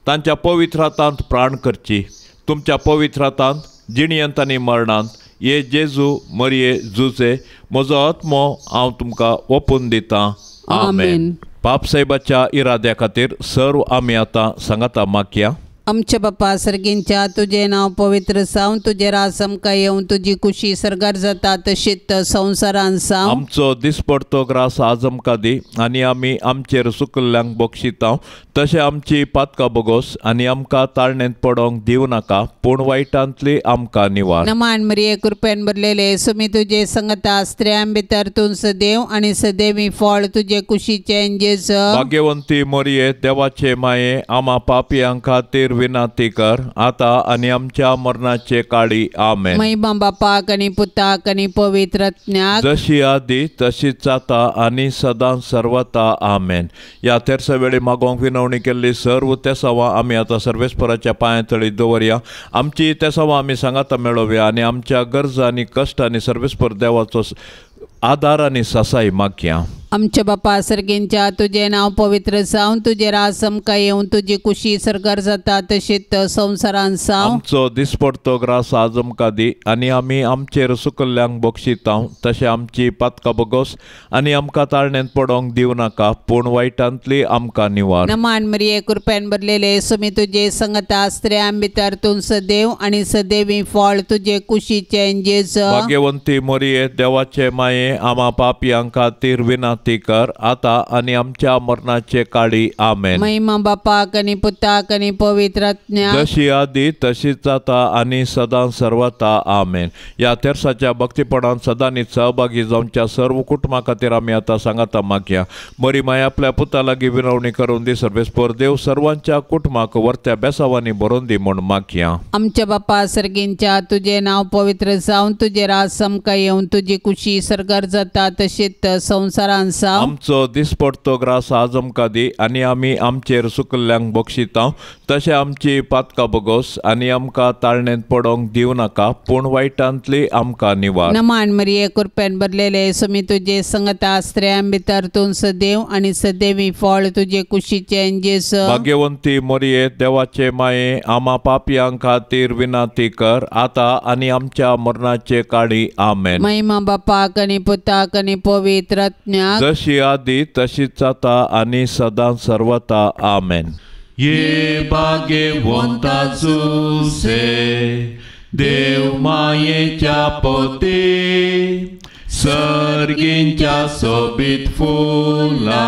तांच्या पवित्र हातांत प्राण करची. तुमच्या पवित्र हातांत जिणयेंत आनी मरणांत हे जेजू मरये जुजे म्हजो आत्मो हांव तुमकां ओपून दितां. आमेन. पाप साहेबाच्या इराद्या खातीर सर्व आमी आतां सांगाता मागया. आमचे बापा सर्गींच्या, तुझे नाव पवित्र जावं, तुझे राज आमकां येवं, तुजी खुशी सरकार जाता तशीच संवसारांत जावं. आमचो दिसपडतो ग्रास आज आमकां दी आनी आमी आमचेर चुकल्ल्यांक बक्षिता तशें आमची पातकां बोगोस आनी आमकां ताळणेंत पडोवंक दिवं नाका, पूण वायटांतली आमकां निवार. नमान मरिये कृपेन भरलेले सुमी तुजे संगता स्त्रियां भितर तूं सदैव आनी सदैवी फळ तुजे कुशीचें जेजू. भाग्यवंती मरिये, देवाचे माये, आमा पापयांक खातीर विनंती कर, आता आनी आमच्या मरणाचे काळी. आमेन. महिमा बापाक आनी पुताक आनी पवित्र आत्म्याक जशी आदी तशीच आता आनी सदां सर्वता. आमेन. या तेरसा वेळी मागोवंक विनवणी केल्ली सर्व तेसावां आमी आतां सर्वेस्पराच्या पांया तळी दवरया. आमची तेसावां आमी सांगाता मेळोवया आनी आमच्या गरजा आनी कश्ट आनी सर्वेस्पर देवाचो आदार आनी ससाय मागया. आमच्या बापा सर्गेंच्या तुझे नाव पवित्र जावन तुझे राज आमकां येवन तुजी कुशी सरकार जाता तशीच संवसारान जावं. आमचो दिसपडतो ग्रास आज आमकां दी आनी आमी आमचेर सुकल्ल्यांक बक्षितांव तशें आमची पातकां बगोस आनी आमकां ताळणेंत पडोंक दिवं नाका पूण वायटांतली आमकां निवार. नमान मरिये कृपेन भरलेले सुमी तुजे संगता स्त्रियां भितर तूं सदैव आनी सदैवी फळ तुजे कुशीचे जेजू. भाग्यवंती मरिये देवाचे माये आम्हा पापियां खातीर विनाती कर आता आनी आमच्या मरणाचे काळी आमेन. महिमा बापाक आनी पुताक आनी पवित्र आत्म्याक जशी आदी तशीच जाता आनी सदां सर्वता आमेन. या तेरसाच्या भक्तीपणान सदांच सहभागी जावच्या सर्व कुटुंबा खातीर आमी आतां सांगाता मागया. बरी माय आपल्या पुता लागीं विनवणी करून दी सर्वेस्पर देव सर्वांच्या कुटुंबाक वर्त्या बेसावांनी भरून दी म्हूण मागया. आमच्या बापा सर्गेंच्या तुझे नाव पवित्र जावन तुझे राज आमकां येवन तुजी कुशी सरकार जाता तशीच संवसारान जावं. आमचो दिसपडतो ग्रास आज आमकां दी आनी आमी आमचेर सुकल्ल्यांक बक्षितांव तशें आमची पातकां बगोस आनी आमकां ताळणेंत पडोंक दिवं नाका पूण वायटांतली आमकां निवार. नमान मरिये कृपेन भरलेले सुमी तुजे संगता स्त्रियां भितर तूं सदैव आनी सदैवी फळ तुजे कुशीचे जेजू. भाग्यवंती मरिये देवाचे माये आम्हा पापियां खातीर विनाती कर आता आनी आमच्या मरणाचे काळी आमेन. महिमा बापाक आनी पुताक आनी पवित्र आत्म्याक जशी आदी तशीच जाता आनी सदां सर्वता आमेन. ये भाग्यवंता जुसे देव मायेच्या पोते सर्गींच्या सोबीत फुला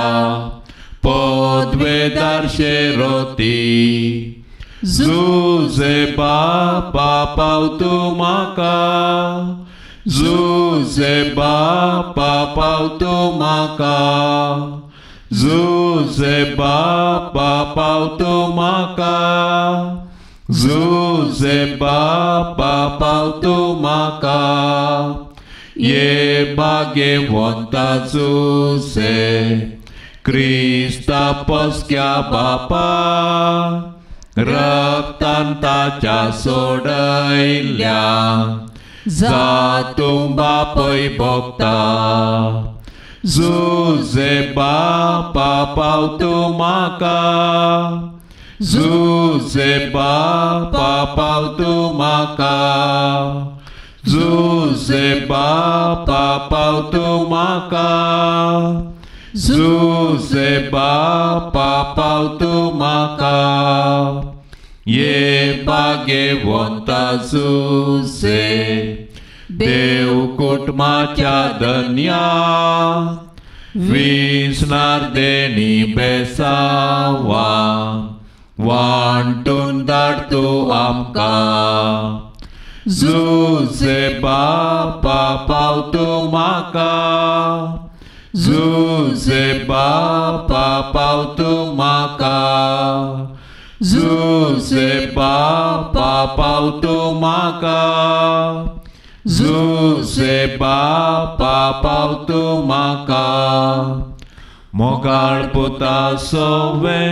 पदवेदार शेरोती जुजे बापा पावतू म्हाका जुजे बापा पावतू म्हाका जुजे बापा पावतू म्हाका जुजे बापा पावतू म्हाका. ये भाग्यवंता जुसे क्रिस्ता पस्क्या बापा रक्तान ताच्या सोडयल्या जातूं बापय भोगता जुजे बापा पावतू म्हाका जुजे बापा पावतू म्हाका जुजे बापा पावतू म्हाका जुजे बापा पावतू म्हाका. ये भाग्यवंता जुसे देव कुटुंबाच्या धन्या विसणार देणी बेसावा वांटून धाड तूं आमकां जुजे बापा पावतू म्हाका जुजे बापा पावतू म्हाका जुजे बापा पावतू म्हाका जुजे बापा पावतू म्हाका. मोगाळ पुता सोवे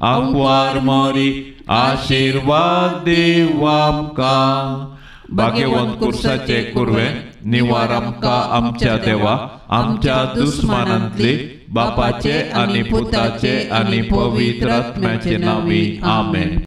आंकवार मोरी आशीर्वाद दिव आमकां. भाग्यवंत कुर्साचे कुरवे निवार आमकां आमच्या देवा आमच्या दुस्मानांतली बापाचे आनी पुताचे आनी पवित्र आत्म्याचे नांवी आमेन.